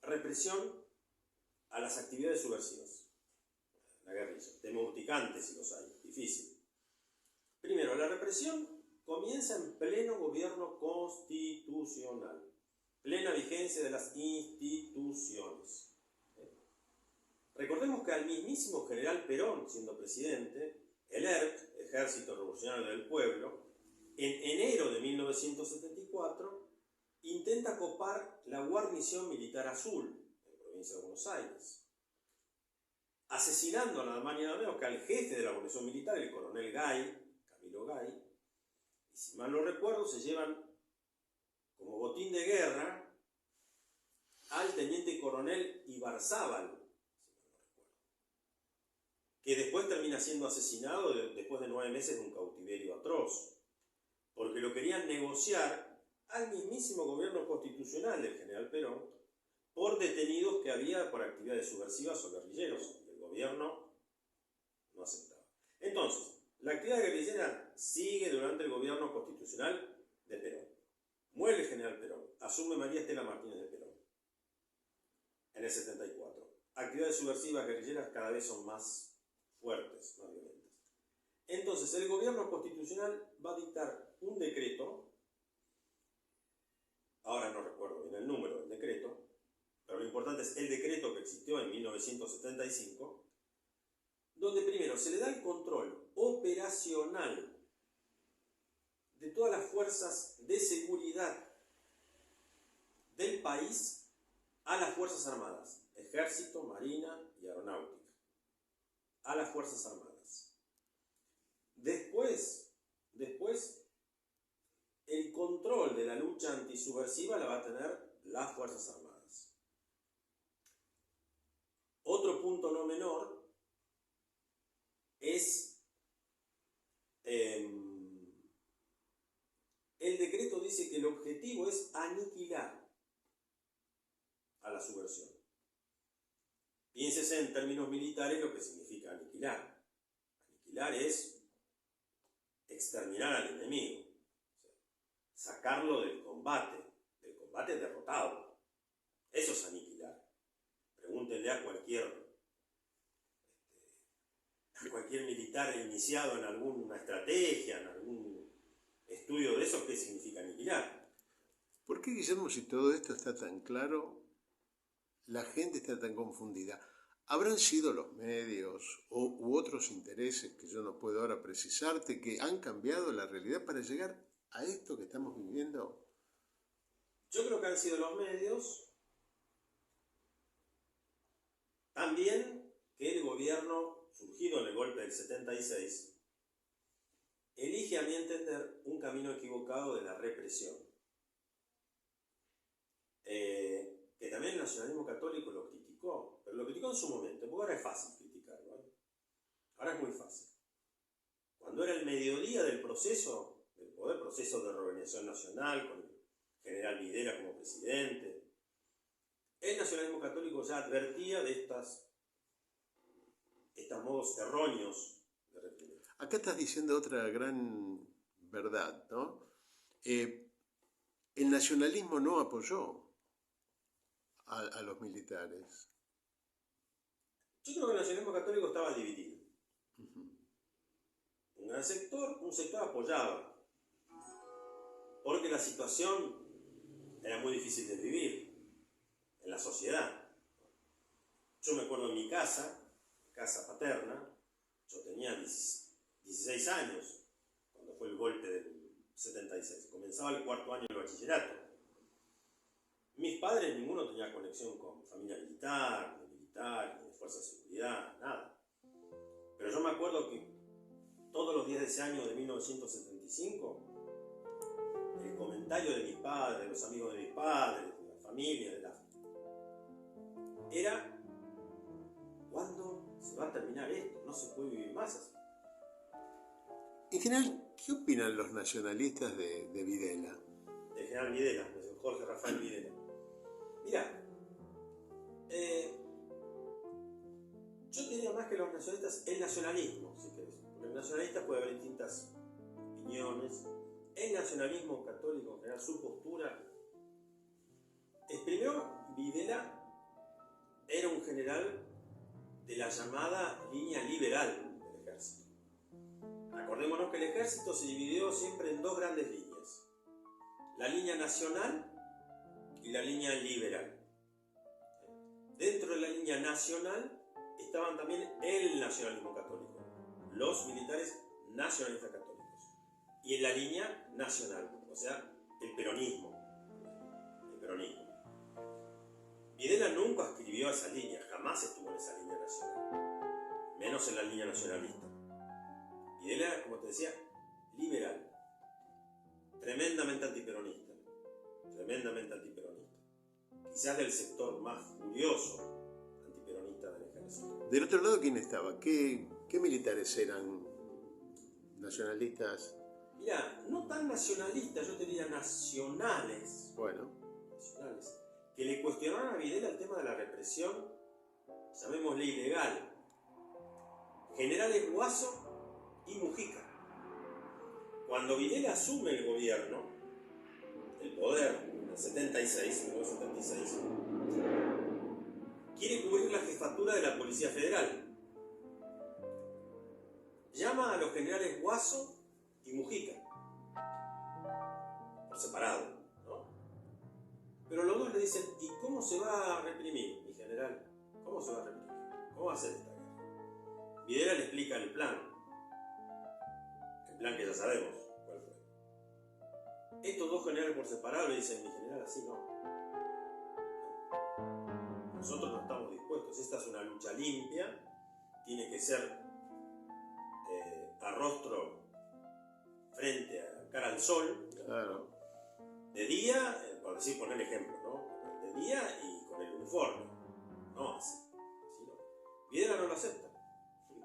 represión a las actividades subversivas, la guerrilla, tema urticante si los hay, difícil. Primero, la represión comienza en pleno gobierno constitucional, plena vigencia de las instituciones. Recordemos que al mismísimo general Perón, siendo presidente, el ERP, Ejército Revolucionario del Pueblo, en enero de 1974, intenta copar la guarnición militar azul, en la provincia de Buenos Aires, asesinando nada más ni nada menos que al jefe de la guarnición militar, el coronel Gay, Camilo Gay, y si mal no recuerdo, se llevan como botín de guerra al teniente coronel Ibarzábal, que después termina siendo asesinado después de 9 meses de un cautiverio atroz, porque lo querían negociar al mismísimo gobierno constitucional del general Perón por detenidos que había por actividades subversivas o guerrilleros, y el gobierno no aceptaba. Entonces, la actividad guerrillera sigue durante el gobierno constitucional de Perón. Muere el general Perón, asume María Estela Martínez de Perón en el 74. Actividades subversivas guerrilleras cada vez son más fuertes, más violentas. Entonces, el gobierno constitucional va a dictar un decreto, ahora no recuerdo bien el número del decreto, pero lo importante es el decreto que existió en 1975, donde primero se le da el control operacional de todas las fuerzas de seguridad del país a las Fuerzas Armadas, Ejército, Marina y Aeronáutica, a las Fuerzas Armadas. Después, el control de la lucha antisubversiva la va a tener las Fuerzas Armadas. Otro punto no menor es el decreto dice que el objetivo es aniquilar a la subversión. Piénsese en términos militares lo que significa aniquilar. Aniquilar es exterminar al enemigo, sacarlo del combate derrotado. Eso es aniquilar. Pregúntenle a cualquier militar iniciado en alguna estrategia, en algún estudio de eso, qué significa aniquilar. ¿Por qué, Guillermo, si todo esto está tan claro, la gente está tan confundida? ¿Habrán sido los medios u otros intereses que yo no puedo ahora precisarte que han cambiado la realidad para llegar a esto que estamos viviendo? Yo creo que han sido los medios, también que el gobierno, surgido en el golpe del 76, elige, a mi entender, un camino equivocado de la represión. Que también el nacionalismo católico lo criticó, pero lo criticó en su momento, porque ahora es fácil criticarlo, ¿eh? Ahora es muy fácil. Cuando era el mediodía del proceso, del poder proceso de reorganización nacional, con el general Videla como presidente, el nacionalismo católico ya advertía de estos modos erróneos de reprimir. Acá estás diciendo otra gran verdad, ¿no? El nacionalismo no apoyó a los militares. Yo creo que el nacionalismo católico estaba dividido. Un gran sector, un sector apoyaba, porque la situación era muy difícil de vivir en la sociedad. Yo me acuerdo en mi casa paterna, yo tenía 16 años cuando fue el golpe del 76, comenzaba el 4º año del bachillerato. Mis padres, ninguno tenía conexión con familia militar, ni de fuerza de seguridad, nada. Pero yo me acuerdo que todos los días de ese año de 1975, el comentario de mis padres, de los amigos de mis padres, de la familia, era: ¿cuándo se va a terminar esto? No se puede vivir más así. En general, ¿qué opinan los nacionalistas de Videla? Del general Videla, de Jorge Rafael Videla. Mirá, yo diría más que los nacionalistas, el nacionalismo, si querés. Porque el nacionalista puede haber distintas opiniones. El nacionalismo católico, en general, su postura es: primero, Videla era un general de la llamada línea liberal del ejército. Acordémonos que el ejército se dividió siempre en dos grandes líneas: la línea nacional y la línea liberal. Dentro de la línea nacional estaban también el nacionalismo católico, los militares nacionalistas católicos, y en la línea nacional, o sea, el peronismo. Videla nunca escribió esa línea, jamás estuvo en esa línea nacional, menos en la línea nacionalista. Videla, como te decía, liberal, tremendamente antiperonista, quizás del sector más furioso antiperonista del ejército. Del otro lado, ¿quién estaba? ¿Qué militares eran nacionalistas? Mira, no tan nacionalistas, yo te diría nacionales. Bueno. Nacionales, que le cuestionaron a Videla el tema de la represión, llamémosle ilegal. Generales Guaso y Mujica. Cuando Videla asume el gobierno, el poder, en el 1976, quiere cubrir la jefatura de la Policía Federal. Llama a los generales Guaso y Mujica, por separado, ¿no? Pero los dos le dicen: ¿y cómo se va a reprimir, mi general? ¿Cómo se va a reprimir? ¿Cómo va a ser esta guerra? Videla le explica el plan que ya sabemos cuál fue. Estos dos generales por separado le dicen: mi general, así no. Nosotros no estamos dispuestos, esta es una lucha limpia, tiene que ser a rostro frente a cara al sol, Claro. de día, por decir, poner ejemplo, ¿no? De día y con el uniforme, no así no. Videla no lo acepta.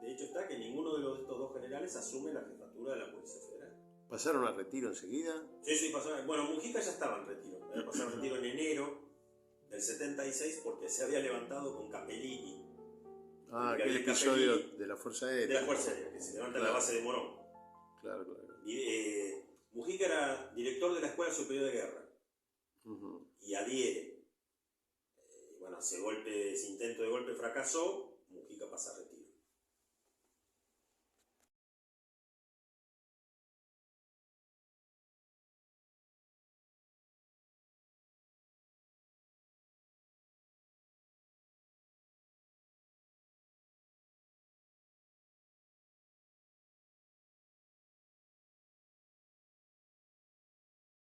De hecho está que ninguno de estos dos generales asume la jefatura de la Policía Federal. ¿Pasaron a retiro enseguida? Sí, pasaron. Bueno, Mujica ya estaba en retiro. Había pasado en retiro en enero del 76 porque se había levantado con Capellini. Aquel episodio de la Fuerza Aérea. De la Fuerza Aérea, que se levanta en la base de Morón. Claro. Y, Mujica era director de la Escuela Superior de Guerra. Y adhiere. Bueno, ese intento de golpe fracasó, Mujica pasa a retiro.